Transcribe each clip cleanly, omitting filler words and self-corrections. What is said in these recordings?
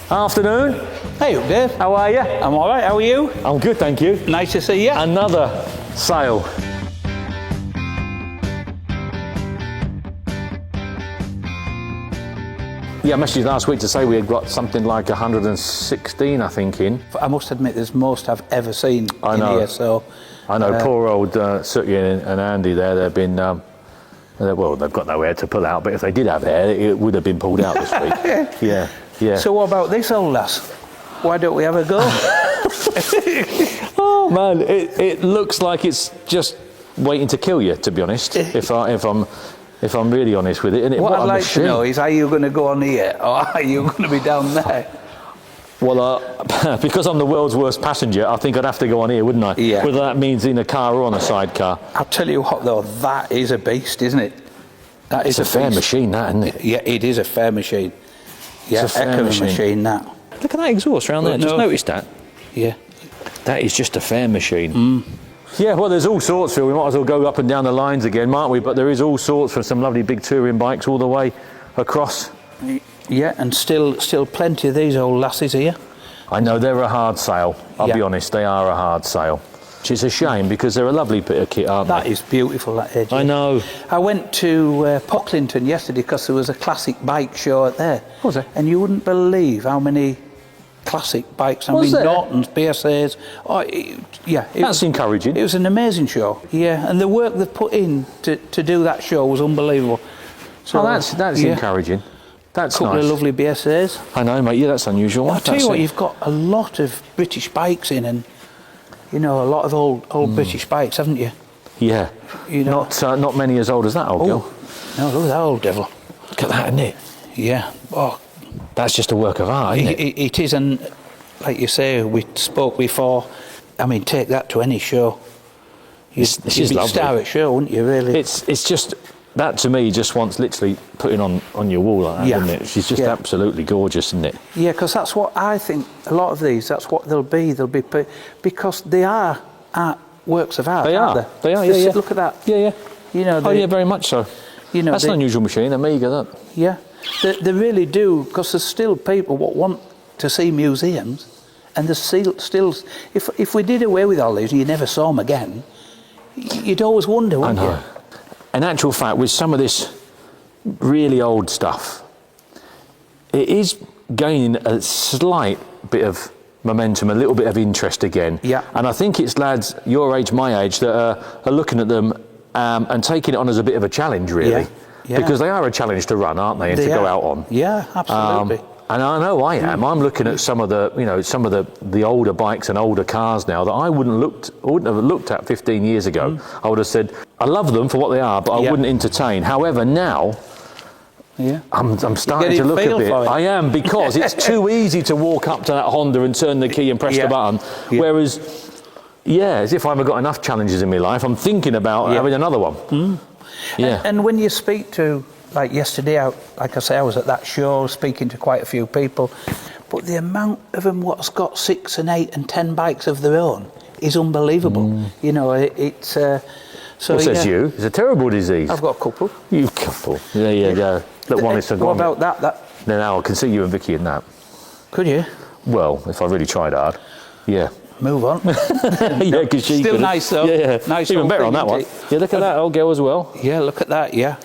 Afternoon. Hey, Dave. How are you? I'm all right. How are you? I'm good, thank you. Nice to see you. Another sale. Yeah, I messaged you last week to say we had got something like 116, I think, in. I must admit, there's most I've ever seen in here. So I know. Poor old Suki and Andy there. They've been. Well, they've got no hair to pull out, but if they did have hair, it would have been pulled out this week. Yeah, yeah. So what about this old lass? Why don't we have a go? Oh man, it looks like it's just waiting to kill you. To be honest, if I'm really honest with it. And what I'd like to know is, are you going to go on here, or are you going to be down there? Well, because I'm the world's worst passenger, I think I'd have to go on here, wouldn't I? Yeah. Whether that means in a car or on a sidecar. I'll tell you what, though, that is a beast, isn't it? That is a fair machine, that, isn't it? Yeah, it is a fair machine. Yeah, it's a fair heck of a machine, that. Look at that exhaust around there. Just noticed that. Yeah. That is just a fair machine. Yeah, well, there's all sorts, Phil. We might as well go up and down the lines again, mightn't we? But there is all sorts, from some lovely big touring bikes all the way across. Yeah, and still plenty of these old lasses here. I know they're a hard sale. I'll be honest, they are a hard sale. Which is a shame because they're a lovely bit of kit, aren't they? That is beautiful, that edge. I know. I went to Pocklington yesterday because there was a classic bike show out there. Was there? And you wouldn't believe how many classic bikes. I mean, Nortons, BSAs. That's encouraging. It was an amazing show. Yeah, and the work they put in to do that show was unbelievable. So that's encouraging. That's nice. A couple of lovely BSAs. I know, mate. Yeah, that's unusual. I'll tell you what, you've got a lot of British bikes in, and a lot of old British bikes, haven't you? Yeah. Not many as old as that old girl. No, look at that old devil. Look at that, isn't it? Yeah. Oh, that's just a work of art, isn't it? It is, and like you say, we spoke before. I mean, take that to any show. You'd be a star at show, wouldn't you? Really. It's just that to me just wants literally putting on your wall like that, isn't it? She's just absolutely gorgeous, isn't it? Yeah, because that's what I think. A lot of these, that's what they'll be. They'll be because they are works of art. They are. Aren't They are. Yeah. Look at that. Yeah. Yeah, very much so. That's an unusual machine. Amiga, that. Yeah. They really do, because there's still people what want to see museums, and there's still if we did away with all these and you never saw them again, you'd always wonder, wouldn't you? In actual fact, with some of this really old stuff, it is gaining a slight bit of momentum, a little bit of interest again. Yeah. And I think it's lads your age, my age, that are looking at them and taking it on as a bit of a challenge, really. Yeah. Because they are a challenge to run, aren't they, and to go out on. Yeah, absolutely. And I know I am. I'm looking at some of the older bikes and older cars now that I wouldn't have looked at 15 years ago. I would have said, I love them for what they are, but I wouldn't entertain. However, now I'm starting to look a bit. I am, because it's too easy to walk up to that Honda and turn the key and press the button. Yeah. Whereas, as if I haven't got enough challenges in my life, I'm thinking about having another one. Yeah. And when you speak to, like yesterday, like I say, I was at that show speaking to quite a few people, but the amount of them what's got 6 and 8 and 10 bikes of their own is unbelievable. It's so. What says you? It's a terrible disease. I've got a couple. You couple. There you go. Look, one is what about that? Now I can see you and Vicky in that. Could you? Well, if I really tried hard. Yeah. Move on. Yeah, because she still nice though. Yeah. Nice. Even better on that one. Yeah, look at that old girl as well. Yeah, look at that. Yeah.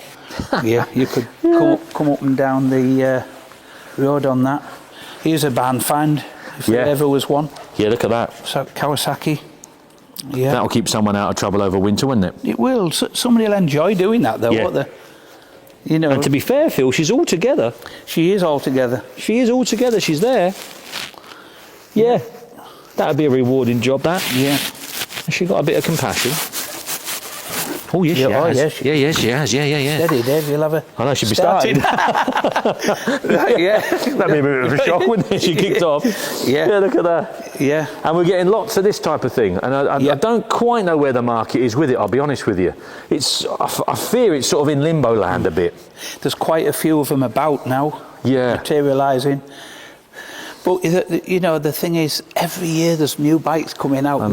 Yeah, you could come up and down the road on that. Here's a band find, if there ever was one. Yeah, look at that. So Kawasaki. Yeah. That'll keep someone out of trouble over winter, wouldn't it? It will. Somebody will enjoy doing that, though. Yeah. And to be fair, Phil, she's all together. She is all together. She is all together. She's there. Yeah. That'd be a rewarding job, that. Yeah. Has she got a bit of compassion? Oh, yes, she has. She has. Yeah. Steady, Dave, you'll have a... I know, she'd be starting. Yeah. That'd be a bit of a shock, wouldn't it? She kicked off. Yeah. Look at that. Yeah. And we're getting lots of this type of thing. And I don't quite know where the market is with it, I'll be honest with you. I fear it's sort of in limbo land a bit. There's quite a few of them about now. Yeah. Materialising. But the thing is, every year there's new bikes coming out, and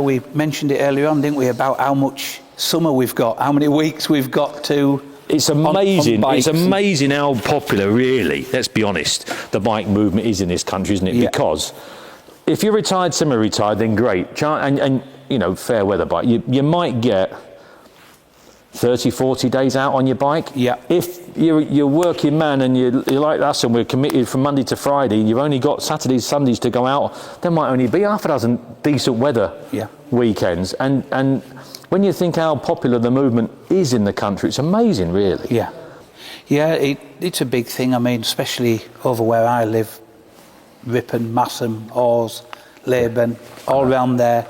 we mentioned it earlier on, didn't we, about how much summer we've got, how many weeks we've got to It's amazing. on It's bikes. amazing how popular, really. Let's be honest. The bike movement is in this country, isn't it? Yeah. Because if you're retired, semi-retired, then great. And you know, fair weather bike. You might get 30, 40 days out on your bike. Yeah. If you're a working man and you're like us and we're committed from Monday to Friday, and you've only got Saturdays, Sundays to go out, there might only be half a dozen decent weather weekends. And when you think how popular the movement is in the country, it's amazing, really. Yeah. Yeah, it's a big thing. I mean, especially over where I live, Ripon, Massam, Hawes, Laban, all round there,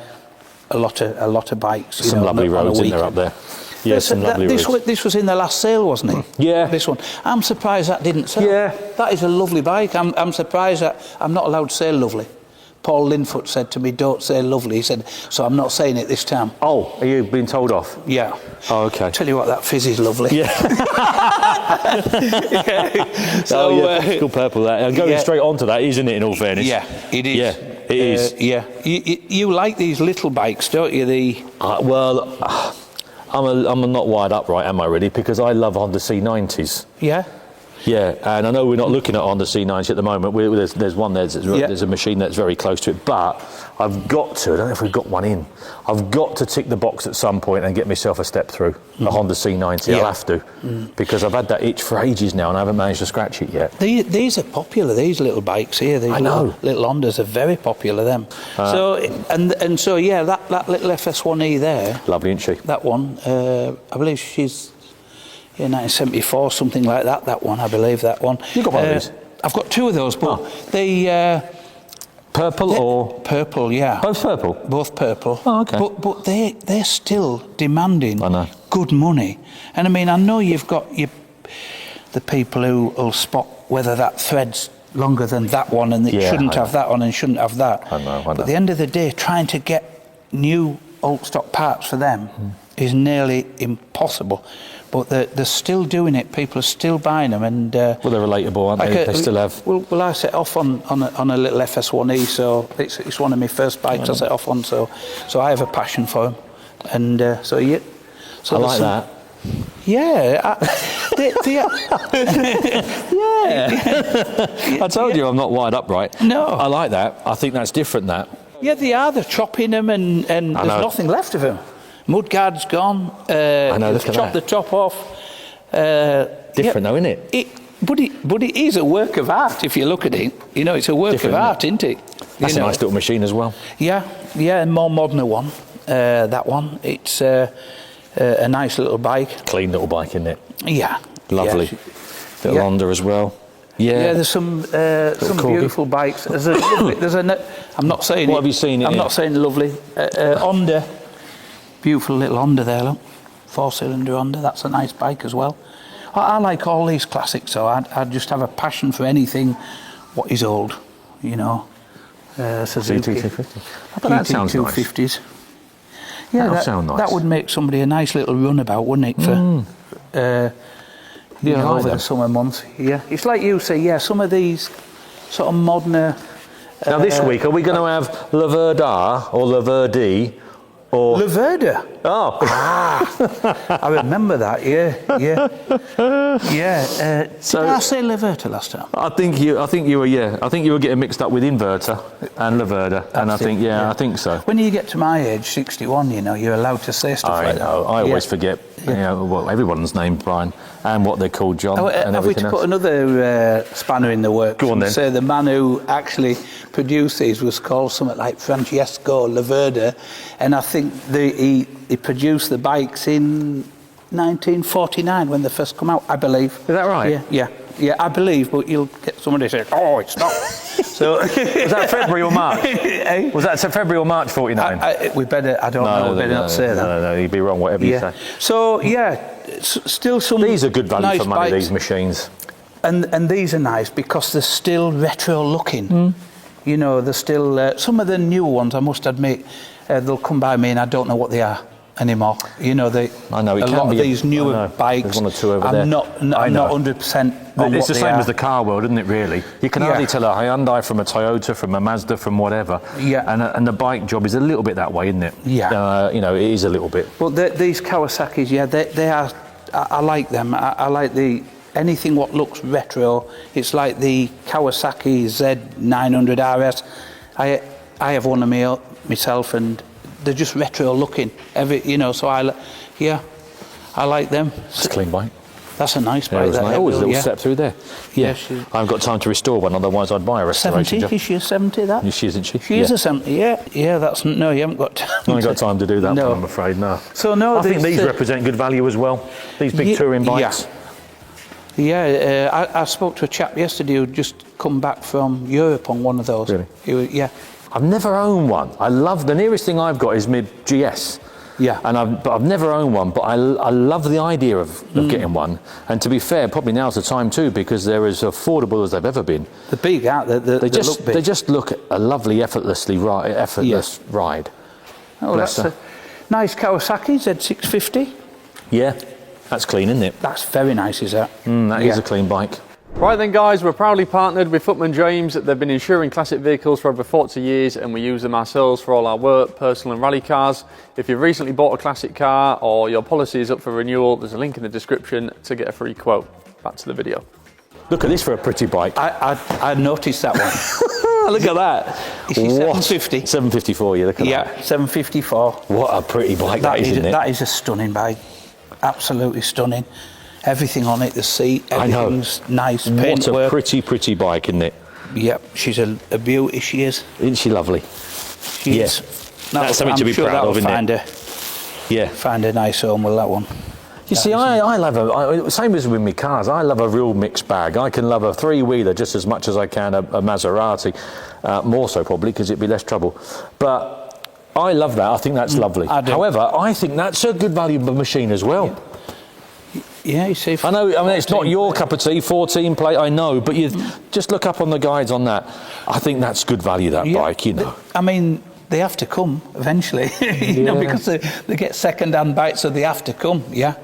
a lot of bikes. Some lovely roads in there up there. Yeah, some lovely roads. This was in the last sale, wasn't it? Yeah. This one. I'm surprised that didn't sell. Yeah. That is a lovely bike. I'm surprised that I'm not allowed to say lovely. Paul Linfoot said to me, don't say lovely. He said, so I'm not saying it this time. Oh, are you being told off? Yeah. Oh, okay. Tell you what, that fizz is lovely. Yeah. So, Typical purple. That going straight on to that, isn't it? In all fairness. Yeah, it is. Yeah, it is. Yeah. You like these little bikes, don't you? I'm not wired up right, am I really? Because I love Honda C90s. Yeah. Yeah, and I know we're not looking at Honda C90 at the moment. There's one there's a machine that's very close to it, but I've got to. I don't know if we've got one in. I've got to tick the box at some point and get myself a step through a Honda C90. I'll have to, because I've had that itch for ages now and I haven't managed to scratch it yet. These are popular. These little bikes here. These I know. Little Hondas are very popular. Them. So that little FS1E there. Lovely, isn't she? That one. I believe she's. Yeah, 1974, something like that. That one, I believe. That one. You got one of these? I've got two of those, but they. Purple or purple? Yeah. both purple? Both purple. Oh, okay. But they're still demanding I know. good money. And I mean, I know you've got the people who will spot whether that thread's longer than that one, and it shouldn't have that one and shouldn't have that. I know. But at the end of the day, trying to get new old stock parts for them is nearly impossible. But they're still doing it. People are still buying them, and Well, they're relatable, aren't they? They still have. Well, I set off on a little FS1E, so it's one of my first bikes I set off on. So I have a passion for them, and so yeah. So I like that. Yeah. I told you I'm not wired up right. No. I like that. I think that's different. That. Yeah, they are. They're chopping them, and there's nothing left of them. Mudguard's gone. I know. They've chopped the top off. Different though, isn't it? But it is a work of art if you look at it. You know, it's a work of art, isn't it? That's a nice little machine as well. Yeah, a more modern one. That one. It's a nice little bike. Clean little bike, isn't it? Yeah. Lovely. Yeah. Little Honda as well. Yeah. There's some beautiful bikes. I'm not saying. What have you seen? I'm not saying lovely. Honda. Beautiful little Honda there, look. 4-cylinder Honda, that's a nice bike as well. I like all these classics, so I just have a passion for anything what is old, you know. Suzuki. GT250. But that sounds nice. 250s. Yeah, That'll sound nice. That would make somebody a nice little runabout, wouldn't it, for over the summer months. Yeah, it's like you say, some of these sort of modern... Now this week, are we going to have Le Verdard or Le Verdi? Or Leverda. Oh, I remember that. Yeah. Did I say Leverda last time? I think you were. Yeah, I think you were getting mixed up with Inverter and Leverda, and I think so. When you get to my age, 61, you know, you're allowed to say stuff like that. I know. I always forget. You know, well, everyone's named Brian and what they're called, John, and have we everything to put else. another spanner in the works? Go on then. Say the man who actually produced these was called something like Francesco Leverda, and I think he produced the bikes in 1949 when they first come out, I believe. Is that right? Yeah, I believe, but you'll get somebody to say, oh, it's not. So Was that February or March? Was that February or March 49? we better, I don't know, we better not say that. No, you'd be wrong, whatever you say. So, still some These are good value nice for money, bikes. these machines. And these are nice because they're still retro looking. You know, they're still, some of the newer ones, I must admit, they'll come by me and I don't know what they are anymore. You know, I know, it a can lot be of these newer bikes. There's one or two over I'm there. I'm not 100% on It's the what they same are. as the car world, isn't it, really? You can hardly tell a Hyundai from a Toyota, from a Mazda, from whatever. Yeah. And the bike job is a little bit that way, isn't it? Yeah. You know, it is a little bit. But these Kawasaki's, they are I like them. I like anything what looks retro. It's like the Kawasaki Z900 RS. I have one of myself, and they're just retro looking. So I like them. It's a clean bike. That's a nice bike. Always a little step through there. Yeah. I haven't got time to restore one, otherwise I'd buy a restoration 70? job. Is she a 70, that? She isn't she? She is a 70, yeah. No, you haven't got time. I haven't got time to do that, No. I'm afraid, no. So, no, I think these represent good value as well. These big touring bikes. I spoke to a chap yesterday who'd just come back from Europe on one of those. Really? I've never owned one. The nearest thing I've got is my GS. Yeah. But I've never owned one, but I love the idea of getting one. And to be fair, probably now's the time too, because they're as affordable as they've ever been. They're big, aren't they? They look big. They just look a lovely, effortless ride. Oh, that's a nice Kawasaki Z650. Yeah, that's clean, isn't it? That's very nice, is that? That is a clean bike. Right then guys, we're proudly partnered with Footman James. They've been insuring classic vehicles for over 40 years and we use them ourselves for all our work, personal and rally cars. If you've recently bought a classic car or your policy is up for renewal, there's a link in the description to get a free quote. Back to the video. Look at this for a pretty bike. I noticed that one. Look at that. Is she 750? 754, yeah, look at that. Yeah, 754. What a pretty bike that is, isn't it? That is a stunning bike. Absolutely stunning. Everything on it, the seat, everything's nice. What a pretty bike, isn't it? Yep, she's a beauty, she is. Isn't she lovely? She is. That's something to be proud of, isn't it? Find a nice home with that one. You see, I love same as with my cars, I love a real mixed bag. I can love a three-wheeler just as much as I can a Maserati, more so probably because it'd be less trouble. But I love that, I think that's lovely. However, I think that's a good value machine as well. Yeah, you see. I know, it's not your cup of tea, 14 plate, I know, but you just look up on the guides on that. I think that's good value, that bike, I mean, they have to come eventually, because they get second-hand bikes, so they have to come, yeah.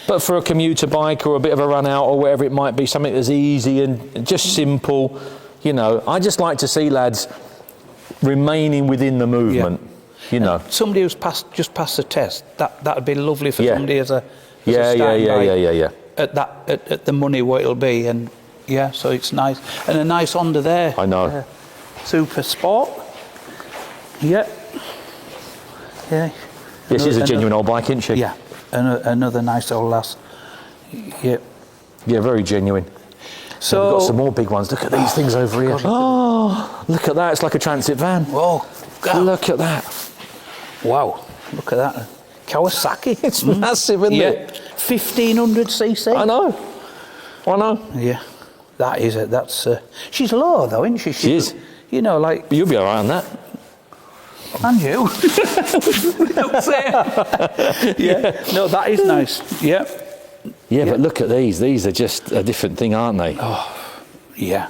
But for a commuter bike or a bit of a run out or whatever it might be, something that's easy and just simple, I just like to see lads remaining within the movement, Somebody who's just passed the test, that would be lovely for somebody as a Yeah. At the money what it'll be, and so it's nice, and a nice Honda there. I know. Super Sport. Yeah. This is a genuine old bike, isn't she? Yeah, another nice old lass. Yeah. Yeah, very genuine. So we've got some more big ones. Look at these things over here. Oh, look at that! It's like a transit van. Whoa! Look at that! Wow! Look at that. Kawasaki. It's massive, isn't it? 1500 cc. I know. Yeah, that is it. That's she's low though, isn't she? She is. Like you'll be all right on that. And you. No, that is nice. Yeah. But look at these. These are just a different thing, aren't they? Oh, yeah.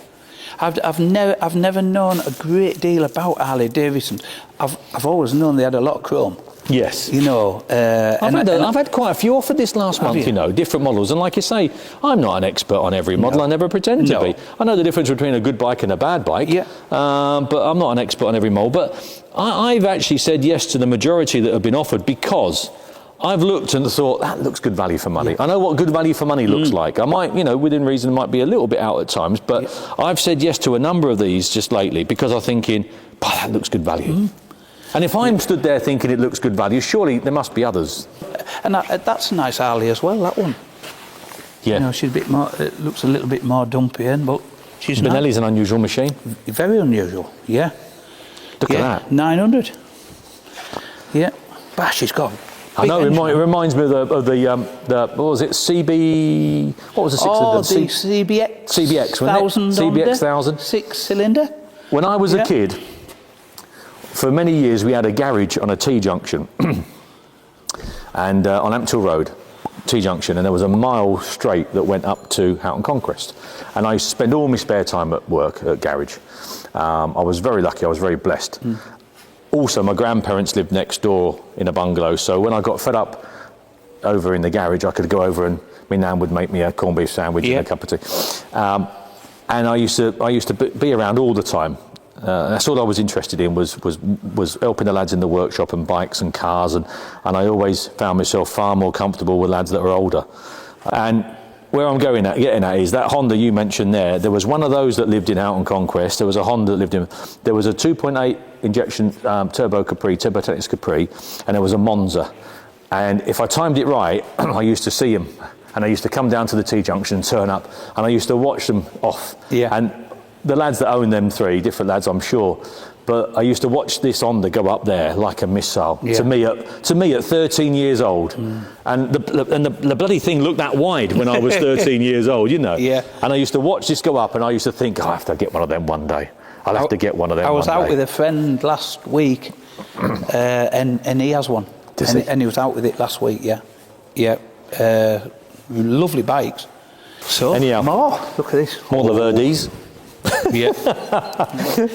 I've never known a great deal about Harley Davidson. I've always known they had a lot of chrome. Yes. I've had quite a few offered this last month, different models. And like you say, I'm not an expert on every model. I never pretend to be. I know the difference between a good bike and a bad bike. But I'm not an expert on every model. But I've actually said yes to the majority that have been offered because I've looked and thought, that looks good value for money. I know what good value for money looks like. I might, within reason, might be a little bit out at times. But I've said yes to a number of these just lately because I'm thinking, that looks good value. And if I'm stood there thinking it looks good value, surely there must be others. And that's a nice Harley as well, that one. Yeah. She's a bit more, it looks a little bit more dumpy in, but she's Benelli's an unusual machine. Very unusual, yeah. Look at that. 900. Yeah. But she's got I know, it reminds me of the what was it, CB, what was the six-cylinder? CBX. CBX, wasn't it? CBX 1000. 6-cylinder. When I was a kid, for many years we had a garage on a T-junction and on Ampthill Road, T-junction, and there was a mile straight that went up to Houghton Conquest. And I used to spend all my spare time at work at garage. I was very lucky, I was very blessed. Also, my grandparents lived next door in a bungalow, so when I got fed up over in the garage, I could go over and my nan would make me a corned beef sandwich and a cup of tea. And I used to be around all the time. That's all I was interested in was helping the lads in the workshop and bikes and cars, and I always found myself far more comfortable with lads that are older. And where I'm getting at is that Honda you mentioned there. There was one of those that lived in Houghton Conquest. There was a Honda that lived in. There was a 2.8 injection Turbotecnics Capri, and there was a Monza. And if I timed it right, I used to see them, and I used to come down to the T-junction and turn up, and I used to watch them off. Yeah. And the lads that own them three, different lads, I'm sure, but I used to watch this Honda go up there like a missile. Yeah. To me at 13 years old, and the bloody thing looked that wide when I was 13 years old, you know. Yeah. And I used to watch this go up, and I used to think, I have to get one of them one day. I'll have to get one of them. I was one out day. with a friend last week, and he has one. And he was out with it last week. Yeah. Lovely bikes. So Anyhow, more. Look at this. More the Verdis. Yeah.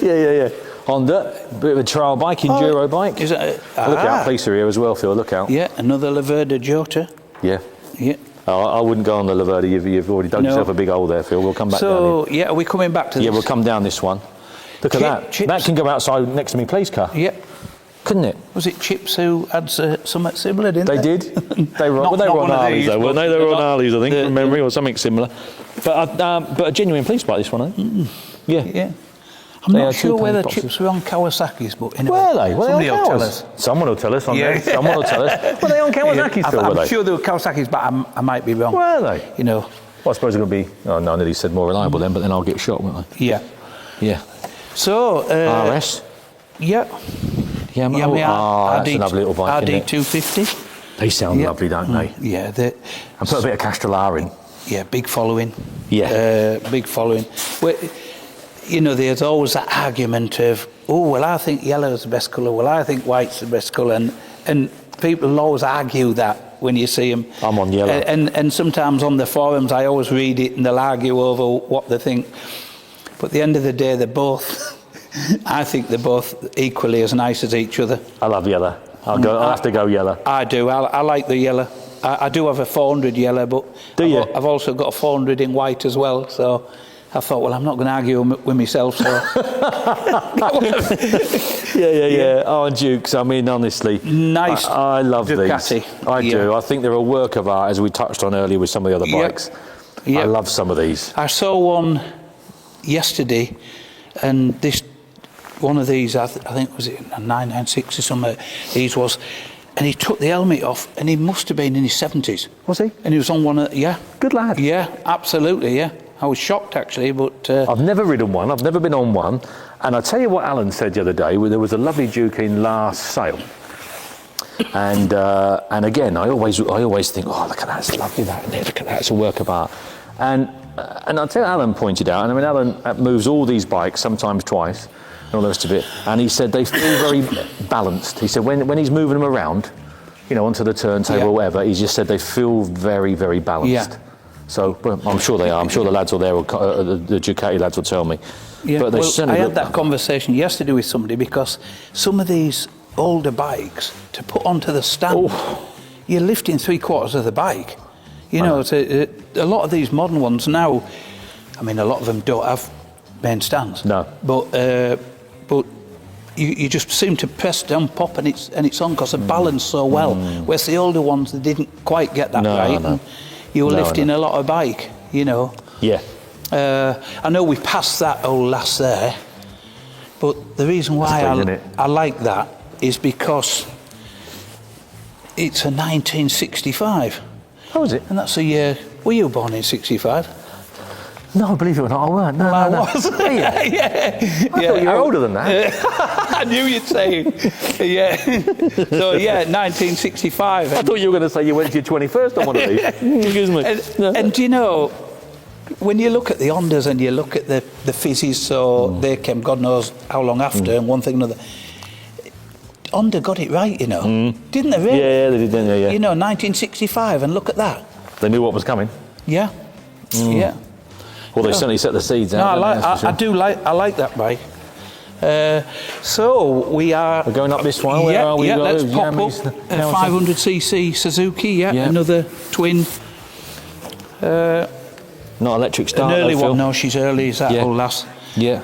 yeah. Honda, bit of a trial bike, enduro bike. Is it? Look out, police are here as well, Phil. Look out. Yeah, another Laverda Jota. Yeah. Yeah. Oh, I wouldn't go on the Laverda. You've already dug yourself a big hole there, Phil. We'll come back down So, yeah, are we coming back to this? Yeah, we'll come down this one. Look at that. Chips. That can go outside next to me police car. Yeah. Couldn't it? Was it Chips who had something similar, didn't they? They did. They were on Harleys, though, weren't they? They were on Harleys, I think, from memory, or something similar. But a genuine police bike, this one, I think. Yeah. Yeah. I'm not sure whether Chips were on Kawasaki's, but anyway, were they? Somebody will tell us. Someone will tell us on there. Someone will tell us. Were they on Kawasaki's, Phil, were they? I'm sure they were Kawasaki's, but I might be wrong. Were they? You know. Well, I suppose they're going to be, oh no, I nearly said more reliable then, but then I'll get shot, won't I? Yeah. Yeah. So, RS? Yeah. Yamaha, that's a lovely little bike, isn't it? RD250. They sound lovely, don't they? Yeah. And put a bit of Castellar in. Yeah, big following. Yeah. Big following. Well, you know, there's always that argument of, oh, well, I think yellow is the best colour, well, I think white's the best colour, and people will always argue that when you see them. I'm on yellow. And sometimes on the forums, I always read it and they'll argue over what they think. But at the end of the day, they're both, I think they're both equally as nice as each other. I love yellow. I'll have to go yellow. I do. I like the yellow. I do have a 400 yellow, but I've also got a 400 in white as well, so I thought, well, I'm not going to argue with myself, so... Yeah. Oh, Dukes, I mean, honestly. Nice. I love Ducati. these. I do. I think they're a work of art, as we touched on earlier with some of the other bikes. I love some of these. I saw one yesterday, and one of these, I think was it a 996 or something, and he took the helmet off, and he must have been in his 70s. Was he? And he was on one of, Good lad. Yeah, absolutely, yeah. I was shocked, actually, but... I've never ridden one, I've never been on one, and I'll tell you what Alan said the other day, there was a lovely Duke in last sale, and again, I always think, oh, look at that, it's lovely, that, look at that, it's a work of art, and I'll tell you, Alan pointed out, and I mean, Alan moves all these bikes, sometimes twice, and all the rest of it, and he said they feel very balanced. He said when he's moving them around, you know, onto the turntable or whatever, he just said they feel very, very balanced. Yeah. So well, I'm sure they are. I'm sure the lads will there, the Ducati lads will tell me. Yeah, but they I had that conversation yesterday with somebody, because some of these older bikes, to put onto the stand, you're lifting 3/4 of the bike. You know, a lot of these modern ones now, I mean, a lot of them don't have main stands. No. But you just seem to press down, pop, and it's on, because they're balanced so well. Whereas the older ones, they didn't quite get that right. No. You were lifting a lot of bike, you know. Yeah. I know we passed that old lass there, but the reason why I like that is because it's a 1965. How was it? And that's a year... Were you born in 65? No, believe it or not, I weren't. No, I was. I thought you were older than that. I knew you'd say, yeah. So, 1965. I thought you were going to say you went to your 21st on one of these. Excuse me. And you know, when you look at the Hondas and you look at the Fizzies, so they came God knows how long after, and one thing or another, Honda got it right, you know. Didn't they, really? Yeah, they did, didn't they? Yeah. You know, 1965, and look at that. They knew what was coming. Yeah. Yeah. Well, they certainly set the seeds out. No, I like that bike. So we are... We're going up this one. Where are we? Let's pop up a 500cc Suzuki, another twin. Not electric start. An early one, no, she's early, is that old lass? Yeah.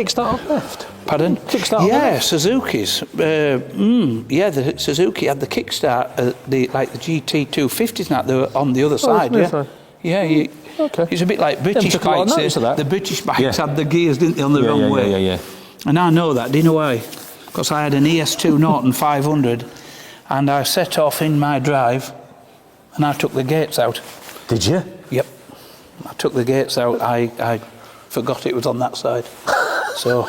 Kickstart left. Pardon? Kickstart on the Yeah, left. Suzuki's. Yeah, the Suzuki had the kickstart, the GT250s. Now they're on the other side. the Yeah, other side. yeah. Okay. It's a bit like British took a lot of bikes. notice of that. The British bikes Yeah. had the gears, didn't they, on the wrong way? Yeah. And I know that. Do you know why? Because I had an ES2 Norton 500, and I set off in my drive, and I took the gates out. Did you? Yep. I took the gates out. I forgot it was on that side. So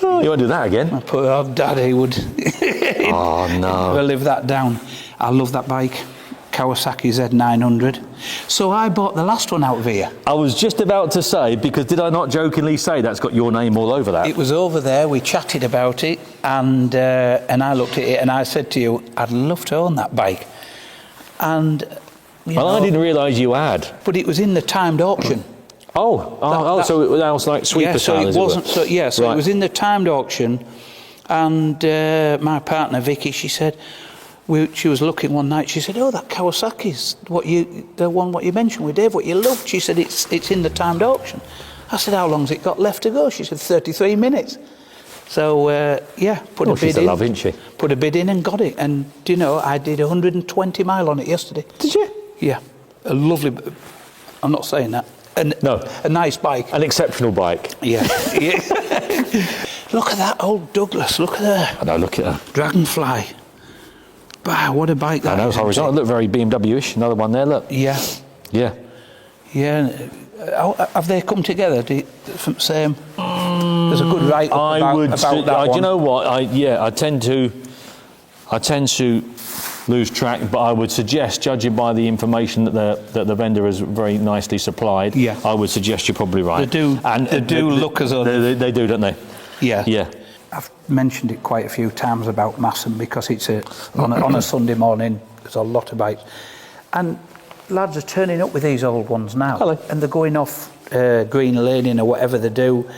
Oh, you want to do that again? I put, oh, Daddy would Oh, no. never live that down. I love that bike, Kawasaki Z900. So I bought the last one out of here. I was just about to say, because did I not jokingly say that's got your name all over that? It was over there. We chatted about it, and I looked at it, and I said to you, I'd love to own that bike. And you Well, know, I didn't realise you had. but it was in the timed auction. So it was like sweeper Yeah, so style, it as wasn't. were. So yeah, so Right. it was in the timed auction, and my partner Vicky, she said, she was looking one night. She said, "Oh, that Kawasaki's the one what you mentioned with Dave, what you loved." She said, "It's in the timed auction." I said, "How long's it got left to go?" She said, 33 minutes. So yeah, put a bid she's in. a love, isn't she? Put a bid in and got it. And do you know, I did 120 mile on it yesterday. Did you? Yeah, a lovely. I'm not saying that. No. A nice bike. An exceptional bike. Yeah. Yeah. Look at that old Douglas. Look at her. I know, look at her. Dragonfly. Wow, what a bike that I know, is, horizontal. isn't Look very BMW-ish. Another one there, look. it? Yeah. Yeah. Yeah. Have they come together? From same? There's a good write up about that one. Do you know what? I tend to lose track, but I would suggest, judging by the information that the vendor has very nicely supplied, Yeah. I would suggest you're probably right. They do look as though... They do, don't they? Yeah. Yeah. I've mentioned it quite a few times about Massam because it's on a Sunday morning. There's a lot of bikes, and lads are turning up with these old ones now, Hello. and they're going off green laning or whatever they do.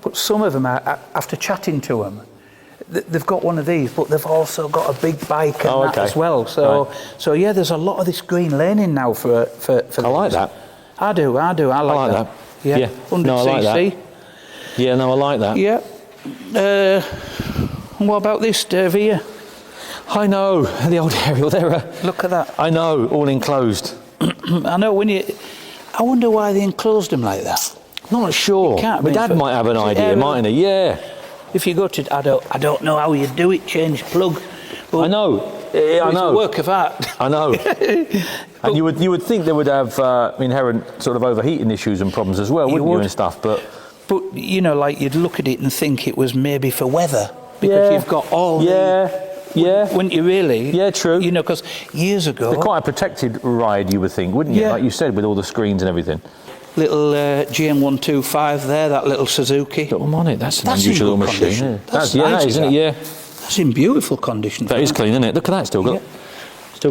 But some of them, after chatting to them, they've got one of these, but they've also got a big bike and that as well. So, so yeah, there's a lot of this green laning now for I like that. I do. I like that. Yeah. Yeah. 100 No, I like cc. that. Yeah, no, I like that. Yeah. What about this, Dave, here? I know, the old aerial there. Look at that. I know, all enclosed. I know I wonder why they enclosed them like that. Not sure. It can't My be dad for- might have an is it idea, aerial? mightn't he? Yeah. If you go to, I don't know how you do it, change plug. But I know. Yeah, I it's know. a work of art. I know. And you would think they would have inherent sort of overheating issues and problems as well, wouldn't you, would. and stuff? But But you know, like you'd look at it and think it was maybe for weather because you've got all. Yeah. Wouldn't you really? Yeah, true. You know, because years ago, They're quite a protected ride, you would think, wouldn't you? Yeah. Like you said, with all the screens and everything. little GM125 there, that little Suzuki. Little on it. That's an That's in unusual good machine. condition. Yeah. That's Yeah, nice, that is, isn't it? that. Yeah. That's in beautiful condition. That is clean, isn't it? Look at that. Still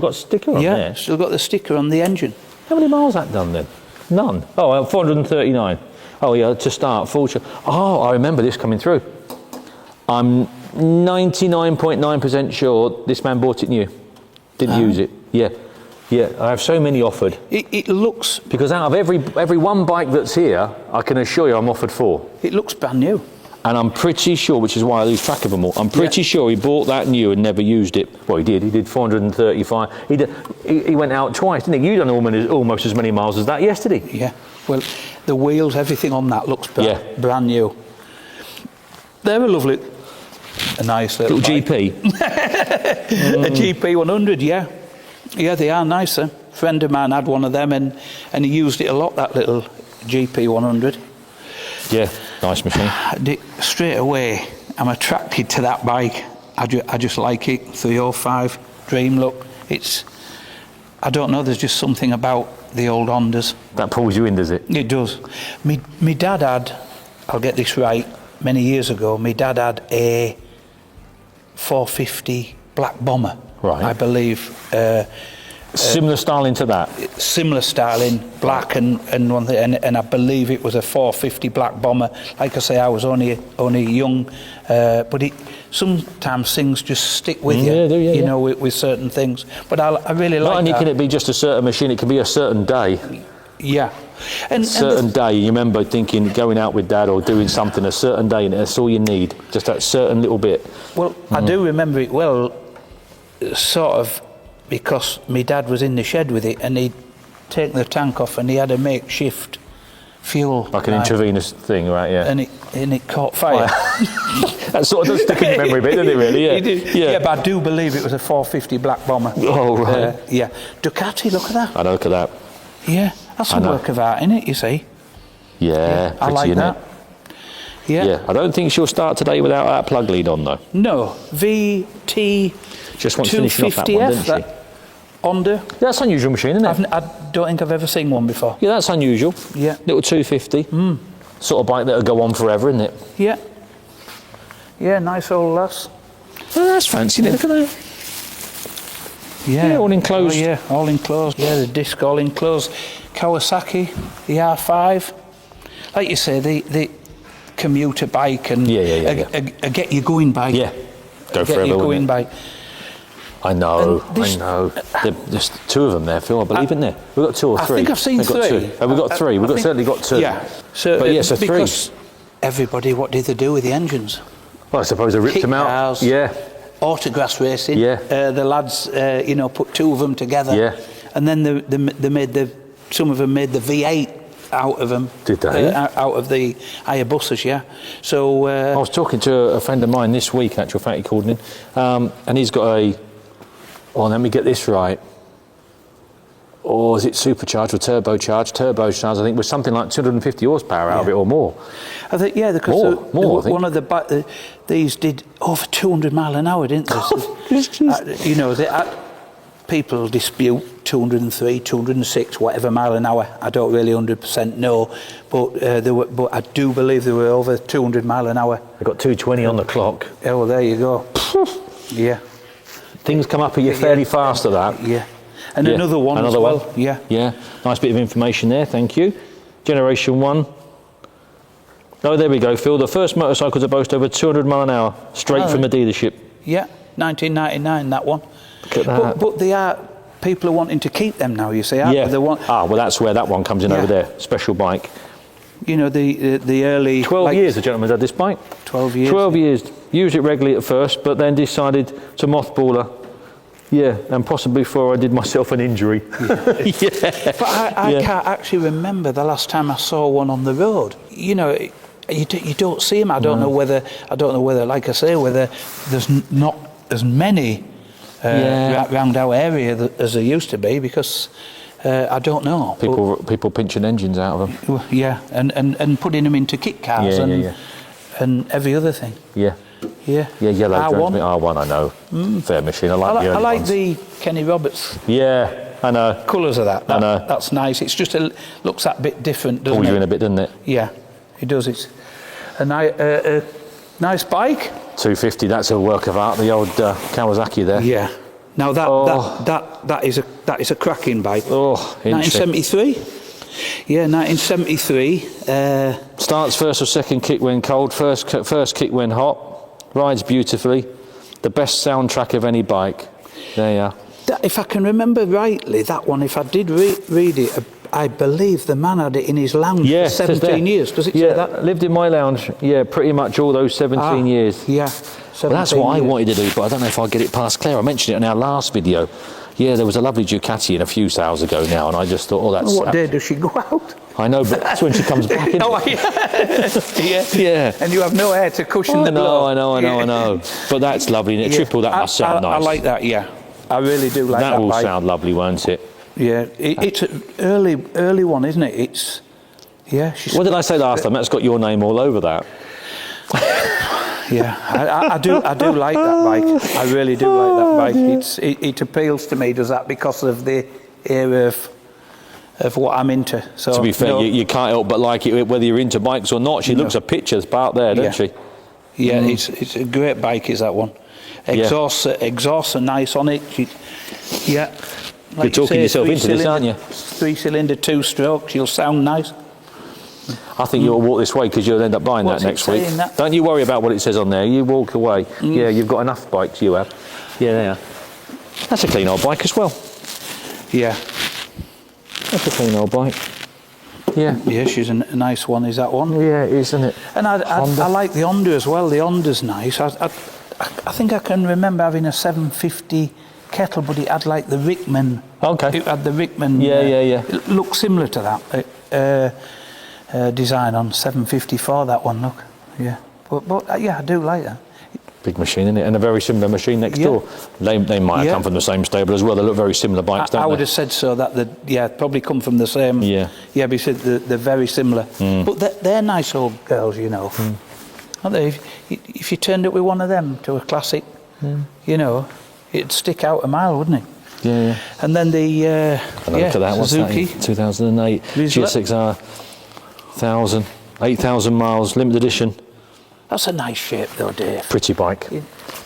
got a sticker on Yeah, there. still got the sticker on the engine. How many miles that done then? None. Oh, 439. Oh yeah, to start, full charge. Oh, I remember this coming through. I'm 99.9% sure this man bought it new. Didn't use it. Yeah. Yeah, I have so many offered. It looks Because out of every one bike that's here, I can assure you I'm offered 4. brand new. And I'm pretty sure, which is why I lose track of them all, I'm pretty sure he bought that new and never used it. Well, he did. He did 435. He went out twice, didn't he? You done almost as many miles as that yesterday. Yeah. Well, the wheels, everything on that looks brand new. They're a nice little bike. GP. A GP 100, yeah. Yeah, they are nice. A friend of mine had one of them and he used it a lot, that little GP 100. Yeah, nice machine. Straight away, I'm attracted to that bike. I just like it. 305, dream look. I don't know, there's just something about the old Hondas. That pulls you in, does it? It does. Me dad had, I'll get this right, many years ago, my dad had a 450 black bomber, Right. I believe. Similar styling to that. Similar styling, black and one thing, and I believe it was a 450 black bomber. Like I say, I was only young, but sometimes things just stick with you, you know, with certain things. But I really like Not only that. can it be just a certain machine, it can be a certain day. Yeah. And Certain day, you remember thinking going out with Dad or doing something a certain day, and that's all you need, just that certain little bit. well, I do remember it well, sort of, because my dad was in the shed with it, and he'd taken the tank off, and he had a makeshift fuel. Like an intravenous thing, right? Yeah. And it caught fire. That sort of does stick in your memory a bit, doesn't it, really? Yeah. It did. Yeah, but I do believe it was a 450 Black Bomber. Oh, right. Yeah. Ducati, look at that. I know, look at that. Yeah, that's a work of art, isn't it, you see? Yeah, I pretty, like innit? that. Yeah. Yeah, I don't think she'll start today without that plug lead on, though. No, VT Just wants finishing off that one, 250F, didn't she? that Honda. That's an unusual machine, isn't it? I don't think I've ever seen one before. Yeah, that's unusual. Yeah. Little 250. Sort of bike that'll go on forever, isn't it? Yeah. Yeah, nice old lass. Oh, that's fancy, isn't it? Look at that. Yeah. All enclosed. Oh, yeah, all enclosed. Yeah, the disc all enclosed. Kawasaki, the R5. Like you say, the commuter bike and a get you going bike. Yeah. Go Get forever, you wouldn't going it? bike. I know, And this- I know. There's two of them there, Phil, I believe, isn't there? We've got two or I three. think I've seen We've got three. two. Have we got three? We've I think- certainly got two. Yeah. So, But yeah, so three. because everybody, what did they do with the engines? Well, I suppose they ripped Kick them out. cars. Yeah. Autograss racing. Yeah. The lads, put two of them together. Yeah. And then they made some of them made the V8 out of them. Did they? Out of the Hayabusas, yeah. So. I was talking to a friend of mine this week, actual fact, he called in, and he's got let me get this right. Or is it supercharged or turbocharged? Turbocharged, I think, was something like 250 horsepower out of it or more. I think, yeah, because More, I think. one of these did over 200 mile an hour, didn't they? People dispute 203, 206, whatever mile an hour. I don't really 100% know, but I do believe they were over 200 mile an hour. They've got 220 on the clock. Oh, well, there you go. Yeah. Things come up at you fairly fast at that. Yeah. And Yeah. another one Another as well. one. Yeah. Yeah, nice bit of information there, thank you. Generation 1. Oh, there we go, Phil. The first motorcycle to boast over 200 mile an hour, straight from the dealership. Yeah, 1999, that one. Look at that. But they are, people are wanting to keep them now, you see. Yeah. They want, well, that's where that one comes in over there. Special bike. the early... 12 years the gentleman's had this bike. 12 years. 12 years. Used it regularly at first, but then decided to mothball her. Yeah, and possibly before I did myself an injury. Yeah. But I can't actually remember the last time I saw one on the road. You don't see them. I don't know whether, like I say, whether there's not as many around our area as there used to be, because I don't know. People pinching engines out of them. Well, yeah, and putting them into kit cars and every other thing. Yeah. Yeah. Yeah, yellow R1. R1, I know. Fair machine. I like the early I like ones. the Kenny Roberts Yeah, I know. colours of that. I know. That's nice. It's just looks that bit different, doesn't Pulls you it? in a bit, doesn't it? Yeah, it does. It's a nice bike. 250, that's a work of art. The old Kawasaki there. Yeah. Now that is a cracking bike. Oh, interesting. 1973. Yeah, 1973. Starts first or second kick when cold, first kick when hot, rides beautifully, the best soundtrack of any bike. There you are. If I can remember rightly, that one, if I did read it, I believe the man had it in his lounge for 17 years. Does it say that? Lived in my lounge, pretty much all those 17 years. Yeah, 17 Well, that's what years. I wanted to do, but I don't know if I'll get it past Claire. I mentioned it in our last video. Yeah, there was a lovely Ducati in a few sales ago now, and I just thought, that's... What day does she go out? I know, but that's when she comes back, isn't it? Yeah. And you have no air to cushion the blow. I know. But that's lovely, and triple, that must sound nice. I like that, yeah. I really do like that. That will bike. sound lovely, won't it? Yeah, it's an early one, isn't it? It's... Yeah. What did I say last time? That's got your name all over that. Yeah, I do like that bike. I really do like that bike. It appeals to me, does that, because of the era of what I'm into. So, to be fair, you can't help but like it, whether you're into bikes or not. She looks at pictures part there, doesn't she? Yeah, it's a great bike, is that one. Exhausts are nice on it. You're talking yourself into this, aren't you? 3-cylinder, 2-stroke. She'll sound nice. I think you'll walk this way because you'll end up buying What's that it next week. saying, that? Don't you worry about what it says on there. You walk away. Yeah, you've got enough bikes, you have. Yeah, there. That's a clean old bike as well. Yeah. That's a clean old bike. Yeah. Yeah, she's a nice one. Is that one? Yeah, it is, isn't it? And I like the Honda as well. The Honda's nice. I think I can remember having a 750 kettle, but it had like the Rickman. Okay. It had the Rickman. Yeah. It looked similar to that design on 754. That one, look. Yeah. But yeah, I do like that. Big machine, isn't it? And a very similar machine next door. They might have come from the same stable as well. They look very similar bikes, don't they? I would have said so. That probably come from the same. Yeah. Yeah, because they're very similar. But they're nice old girls, you know. Aren't they? If you turned up with one of them to a classic, you know, it'd stick out a mile, wouldn't it? Yeah. And then the Look at that. What's Suzuki. that? 2008 GSX-R, 8,000 miles, limited edition. That's a nice shape, though, Dave. Pretty bike. Yeah.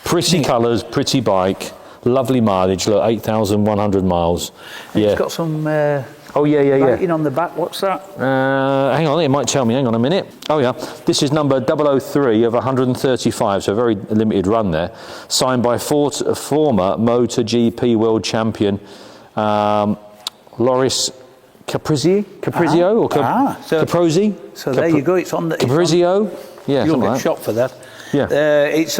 Pretty colours, pretty bike, lovely mileage. Look, 8,100 miles. And Yeah. It's got some writing on the back. What's that? Hang on, it might tell me. Hang on a minute. Oh yeah, this is number 003 of 135, so a very limited run there. Signed by former MotoGP world champion Loris Caprizio or Caprozzi. So there you go. It's on the Caprizio. Yeah, you'll something get like shot for that. Yeah. It's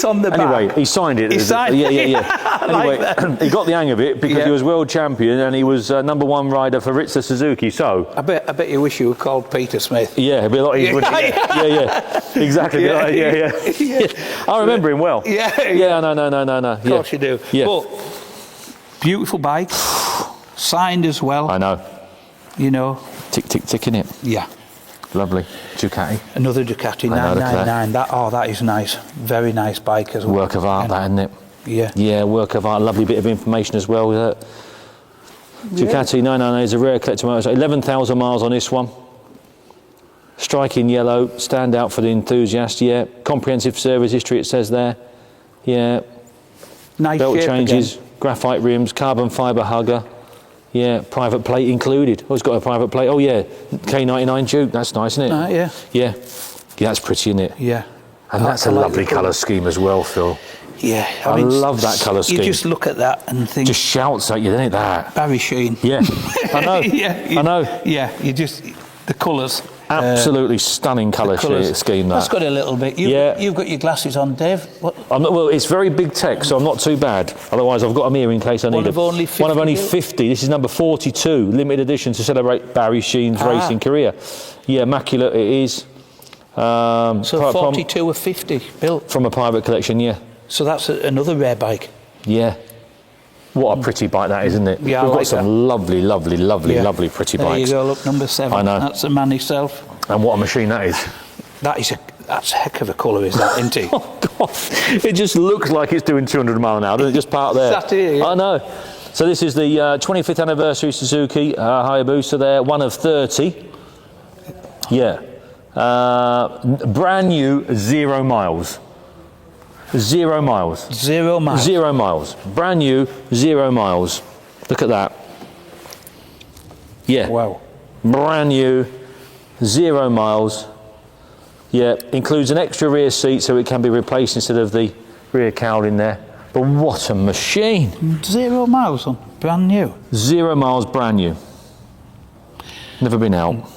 on the back. Anyway, he signed it. He signed it. Yeah. Anyway, he got the hang of it because he was world champion and he was number one rider for Ritza Suzuki. So I bet you wish you were called Peter Smith. yeah, it'd be a lot easier. Yeah. Exactly. Yeah. I remember him well. Yeah. No. Of course you do. Yeah. But beautiful bike, signed as well. I know. You know. Tick, in it. Yeah. Lovely. Ducati. Another Ducati I know, 999. That is nice. Very nice bike as well. Work of art, that, isn't it? Yeah. Yeah, work of art. Lovely bit of information as well. Ducati 999 is a rare collector motorcycle. 11,000 miles on this one. Striking yellow. Stand out for the enthusiast. Yeah. Comprehensive service history, it says there. Yeah. Nice Belt shape changes. again. Graphite rims. Carbon fibre hugger. Yeah, private plate included. Oh, it's got a private plate. Oh, yeah, K99 Duke. That's nice, isn't it? Yeah. Yeah, that's pretty, isn't it? Yeah. And that's a lovely colour scheme as well, Phil. Yeah. I love that colour scheme. You just look at that and think... Just shouts at you, doesn't it, that? Barry Sheen. Yeah, I know. I know. Yeah, you just... The colours. Absolutely stunning colour scheme, that. That's got a little bit. You've got your glasses on, Dave. What? Well, it's very big text, so I'm not too bad. Otherwise, I've got them here in case I need them. One of only 50. This is number 42, limited edition to celebrate Barry Sheen's racing career. Yeah, immaculate it is. So 42 of 50 built? From a private collection, yeah. So that's another rare bike? Yeah. What a pretty bike that is, isn't it? Yeah, We've I got like some lovely pretty bikes. There you go, look, number 7. I know. That's the man himself. And what a machine that is. That's a heck of a colour, is that, isn't it? Oh, God. It just looks like it's doing 200 mile an hour, doesn't it? Just parked there. Sat here, yeah. I know. So this is the 25th anniversary Suzuki Hayabusa there, one of 30. Yeah. Brand new, 0 miles. 0 miles. 0 miles. 0 miles. Brand new, 0 miles. Look at that. Yeah. Wow. Brand new, 0 miles. Yeah. Includes an extra rear seat so it can be replaced instead of the rear cowling there. But what a machine. 0 miles on brand new. 0 miles, brand new. Never been out.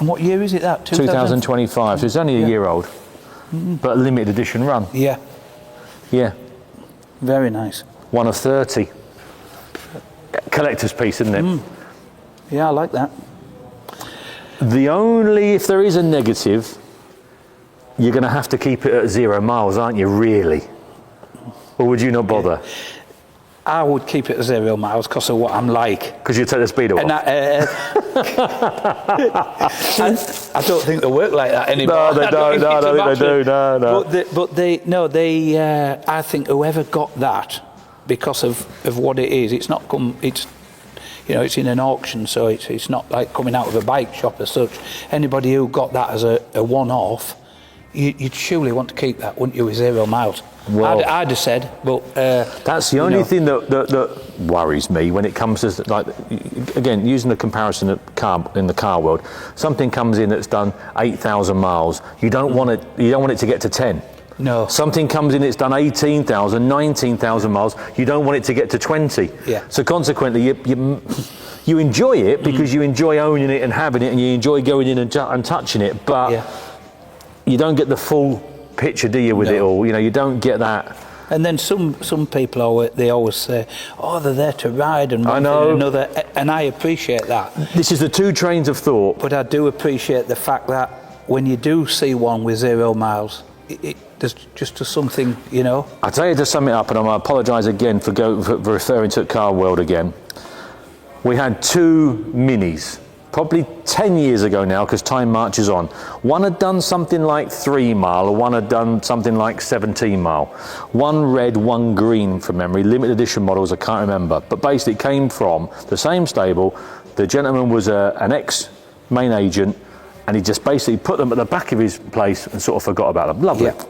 And what year is it that? 2025. So it's only a year old. But a limited edition run. Yeah. Yeah. Very nice. One of 30. Collector's piece, isn't it? Yeah, I like that. If there is a negative, you're going to have to keep it at 0 miles, aren't you, really? Or would you not bother? I would keep it at 0 miles because of what I'm like. Because you take the speed away. And I don't think they work like that anymore. No, they don't. No, I don't think they do. No. But I think whoever got that, because of what it is, it's not come. It's it's in an auction, so it's not like coming out of a bike shop as such. Anybody who got that as a one-off, you'd surely want to keep that, wouldn't you, with 0 miles? Well, I'd have said, but that's the only thing that worries me when it comes to, like, again, using the comparison in the car world. Something comes in that's done 8,000 miles. You don't want it to get to 10. No. Something comes in, it's done 18,000, 19,000 miles. You don't want it to get to 20. Yeah. So consequently, you enjoy it because you enjoy owning it and having it, and you enjoy going in and touching it. But you don't get the full picture, do you, with it all? You know, you don't get that. And then some people they always say, "Oh, they're there to ride and one thing and another," and I appreciate that. This is the two trains of thought. But I do appreciate the fact that when you do see one with 0 miles, there's just something, you know. I tell you, to sum it up, and I apologise again for referring to Car World again. We had 2 minis, probably 10 years ago now, because time marches on. One had done something like 3 mile, or one had done something like 17 mile. One red, one green from memory, limited edition models, I can't remember. But basically it came from the same stable. The gentleman was an ex-main agent, and he just basically put them at the back of his place and sort of forgot about them. Lovely. Yeah.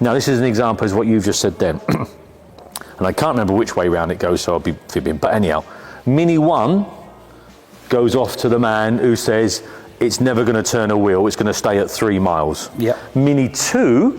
Now this is an example of what you've just said then. And I can't remember which way round it goes, so I'll be fibbing. But anyhow, Mini 1 goes off to the man who says it's never going to turn a wheel, it's going to stay at 3 miles. Yeah. Mini 2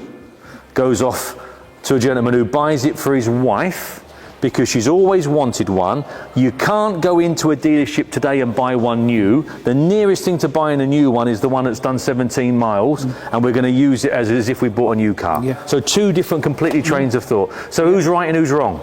goes off to a gentleman who buys it for his wife because she's always wanted one. You can't go into a dealership today and buy one new. The nearest thing to buying a new one is the one that's done 17 miles, and we're going to use it as if we bought a new car. Yeah. So 2 different completely trains of thought. So who's right and who's wrong?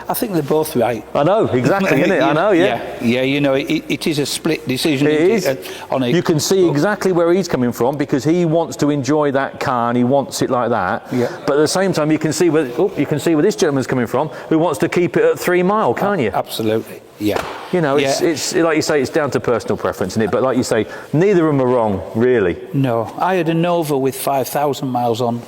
I think they're both right. I know, exactly, isn't it? I know, yeah. Yeah, you know, it is a split decision. It is. On it. You can see exactly where he's coming from because he wants to enjoy that car and he wants it like that. Yeah. But at the same time, you can see where this gentleman's coming from who wants to keep it at 3 mile, can't you? Absolutely. Yeah. You know, it's like you say, it's down to personal preference, isn't it? But like you say, neither of them are wrong, really. No, I had a Nova with 5,000 miles on.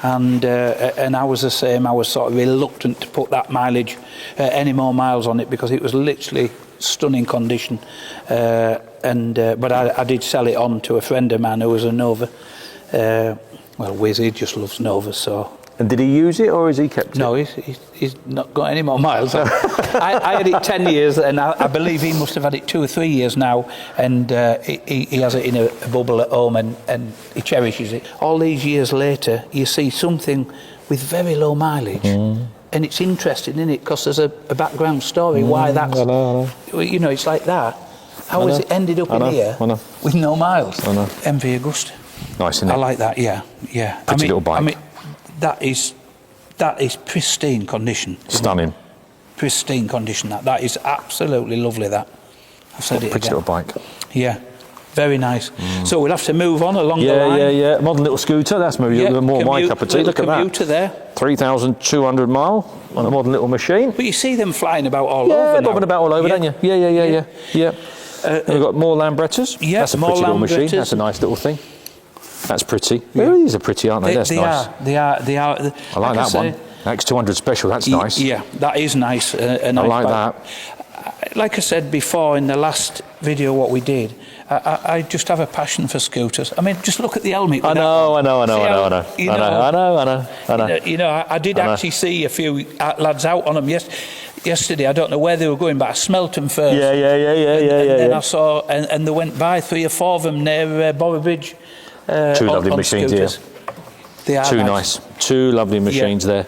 And I was the same. I was sort of reluctant to put that mileage, any more miles on it, because it was literally stunning condition. But I did sell it on to a friend of mine who was a Nova. Well, Wiz, he just loves Novas, so. And did he use it or has he kept it? No, he's not got any more miles. I had it 10 years, and I believe he must have had it 2 or 3 years now, and he has it in a bubble at home, and he cherishes it. All these years later, you see something with very low mileage, and it's interesting, isn't it? Because there's a background story why that's. I know. You know, it's like that. How has it ended up in here with no miles? I know. MV Augusta. Nice, isn't it? I like that. Yeah. Pretty little bike. I mean, that is pristine condition. Stunning. Pristine condition. That is absolutely lovely. That I've said it Pretty again. little bike. Yeah, very nice. So we'll have to move on along the line. Yeah. Modern little scooter. That's maybe more my cup of tea. Look at that. Commuter there. 3,200 mile on a modern little machine. But you see them flying about all over now. Yeah, bobbing about all over, don't you? Yeah. We've got more Lambrettas. Yeah, that's a more pretty little machine. Lambrettas. That's a nice little thing. That's pretty. Yeah. These are pretty, aren't they? That's nice. They are. I like that one. X200 Special, that's nice. Yeah, that is nice. I like that. Like I said before in the last video what we did, I just have a passion for scooters. I mean, just look at the helmet. I know. You know, I did actually see a few lads out on them yesterday. I don't know where they were going, but I smelt them first. Yeah. And then I saw, and they went by 3 or 4 of them near Boroughbridge. 2 lovely machines here. They are nice. 2 lovely machines there.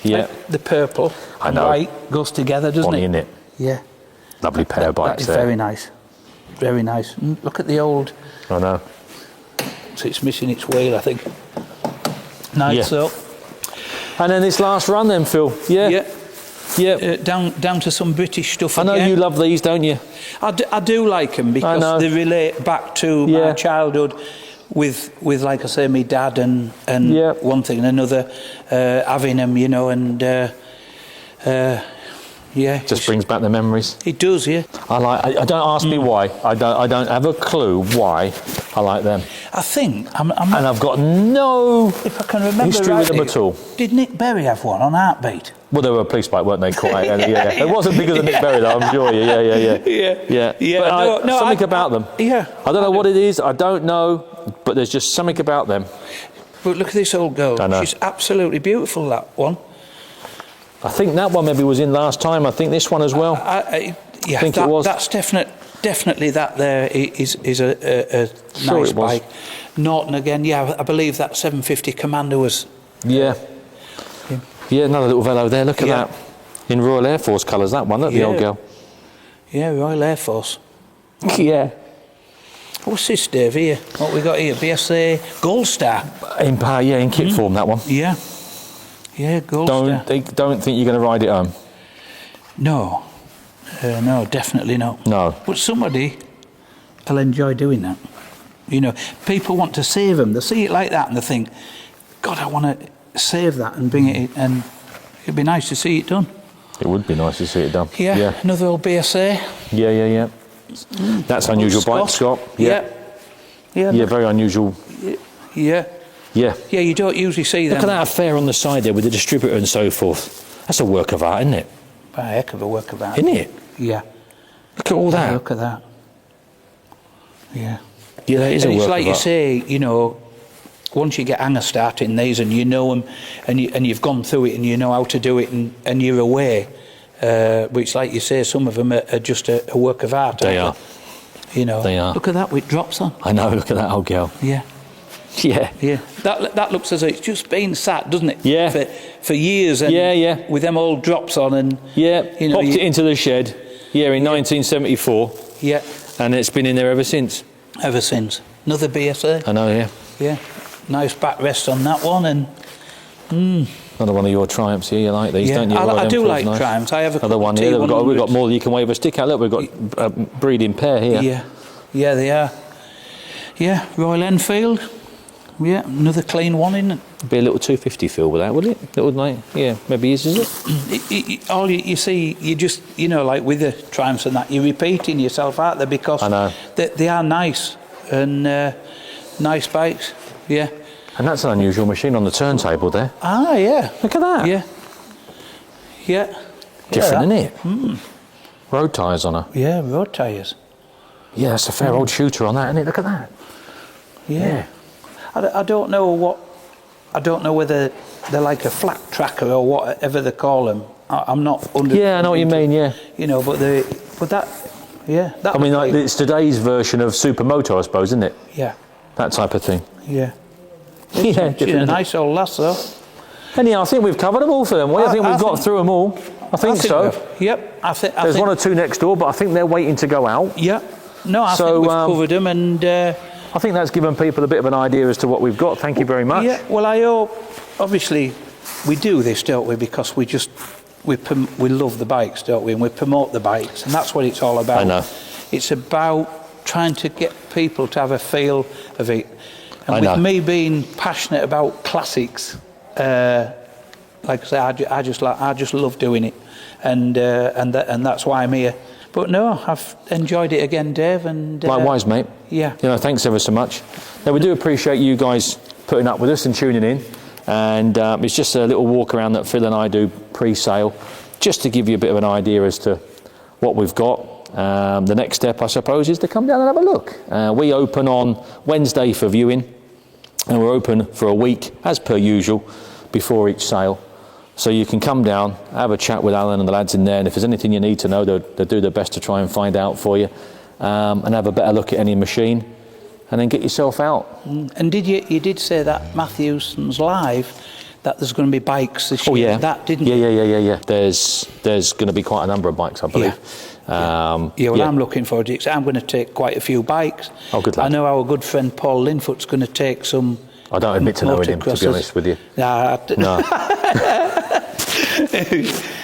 Yeah. Like the purple and white goes together, doesn't it? In it. Yeah. Lovely pair of bikes there. That is very nice. Very nice. Look at the old. I know. So it's missing its wheel, I think. Nice. So. And then this last run then, Phil. Yeah. Down to some British stuff. I know you love these, don't you? I do like them because they relate back to my childhood with like I say, my dad and one thing and another, having them, you know, and just brings back the memories. It does, yeah. I don't ask me why. I don't have a clue why I like them. I think and I've got no if I can remember history with them at all. Did Nick Berry have one on Heartbeat? Well, they were a police bike, weren't they? Quite. It wasn't because of Nick Berry, though. I'm sure. Yeah. But something about them. Yeah. I don't know what it is. I don't know, but there's just something about them. But look at this old girl. I know. She's absolutely beautiful. That one. I think that one maybe was in last time. I think this one as well. I think it was. That's definitely that. There is a nice bike. Norton again. Yeah, I believe that 750 Commander was. Yeah. Yeah, another little velo there. Look at Yeah. that. In Royal Air Force colours, that one. Look, the old girl. Yeah, Royal Air Force. Yeah. What's this, Dave, here? What we got here? BSA Gold Star. In power, yeah, in kit form, that one. Yeah. Yeah, Gold Star. Don't think you're going to ride it home. No. No, definitely not. No. But somebody will enjoy doing that. You know, people want to save them. They see it like that and they think, God, I want to save that and bring it in. And it'd be nice to see it done. It would be nice to see it done. Yeah, another old BSA. Yeah. That's unusual bike, Scott. Yeah. Yeah, very unusual. Yeah. Yeah. Yeah, you don't usually see them. Look at that affair on the side there with the distributor and so forth. That's a work of art, isn't it? A heck of a work of art. Isn't it? Yeah. Look at all that. Look at that. Yeah. Yeah, that is And a work it's like of you art. say, you know, once you get hanger starting these and you know them and you've gone through it and you know how to do it and you're aware, which like you say, some of them are just a work of art. They are. You know. They are. Look at that with drops on. I know, look at that old girl. Yeah. Yeah. Yeah. That looks as though it's just been sat, doesn't it? Yeah. For years. And Yeah. with them old drops on and... Yeah, You know, popped it into the shed, in 1974, Yeah. and it's been in there ever since. Ever since. Another BSA. I know, yeah. Yeah. Nice backrest on that one and... Another one of your Triumphs here, you like these, Yeah, don't you? I do Enfields, like nice. Triumphs. I have a Another one here, we've got more that you can wave a stick at. Look, we've got a breeding pair here. Yeah, they are. Yeah, Royal Enfield. Yeah, another clean one, isn't it? Be a little 250 feel with that, would it? Little, like, yeah, maybe is it? All you see, you just, you know, like with the Triumphs and that, you're repeating yourself out there because I know. They are nice and nice bikes. Yeah. And that's an unusual machine on the turntable there. Ah, yeah. Look at that. Yeah. Yeah. Different, isn't it? Road tyres on her. Yeah, road tyres. Yeah, that's a fair old shooter on that, isn't it? Look at that. Yeah. I don't know whether they're like a flat tracker or whatever they call them. I'm not under. Yeah, I know what you mean, yeah. You know, but that, yeah. That I mean, like, it's today's version of Supermoto, I suppose, isn't it? Yeah. That type of thing. Yeah. Yeah, She's a nice old lass, though. Anyhow, I think we've covered them all for them. I think we've got through them all. I think so. Yep. There's one or two next door, but I think they're waiting to go out. Yeah. No, I think we've covered them, and I think that's given people a bit of an idea as to what we've got. Thank you very much. yeah. Well, I hope. Obviously, we do this, don't we? Because we love the bikes, don't we? And we promote the bikes, and that's what it's all about. I know. It's about trying to get people to have a feel of it. And I with know. me being passionate about classics, like I say, I just love doing it, and that's why I'm here. But no, I've enjoyed it again, Dave. And Likewise, mate. Yeah. You know, thanks ever so much. Now, we do appreciate you guys putting up with us and tuning in. And it's just a little walk around that Phil and I do pre-sale, just to give you a bit of an idea as to what we've got. The next step, I suppose, is to come down and have a look. We open on Wednesday for viewing, and we're open for a week, as per usual, before each sale. So you can come down, have a chat with Alan and the lads in there, and if there's anything you need to know, they'll do their best to try and find out for you, and have a better look at any machine, and then get yourself out. And you did say that Matthewson's live, that there's going to be bikes this year. Oh yeah, That didn't you? Yeah. There's going to be quite a number of bikes, I believe. I'm looking forward to it. I'm going to take quite a few bikes. Oh, good lad. I know our good friend Paul Linfoot's going to take some. I don't admit to knowing him, to be honest with you. No.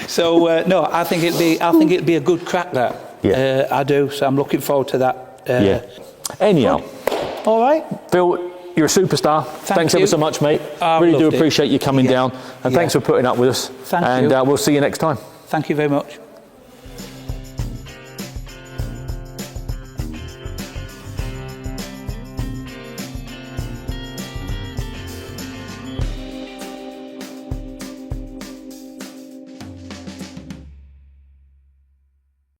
So no, I think it'd be a good crack, that. Yeah. I do. So I'm looking forward to that. Yeah. Anyhow, All right. Phil, you're a superstar. Thanks you. ever so much, mate. I've Really do loved it. appreciate you coming down, and thanks for putting up with us. Thank and you. We'll see you next time. Thank you very much.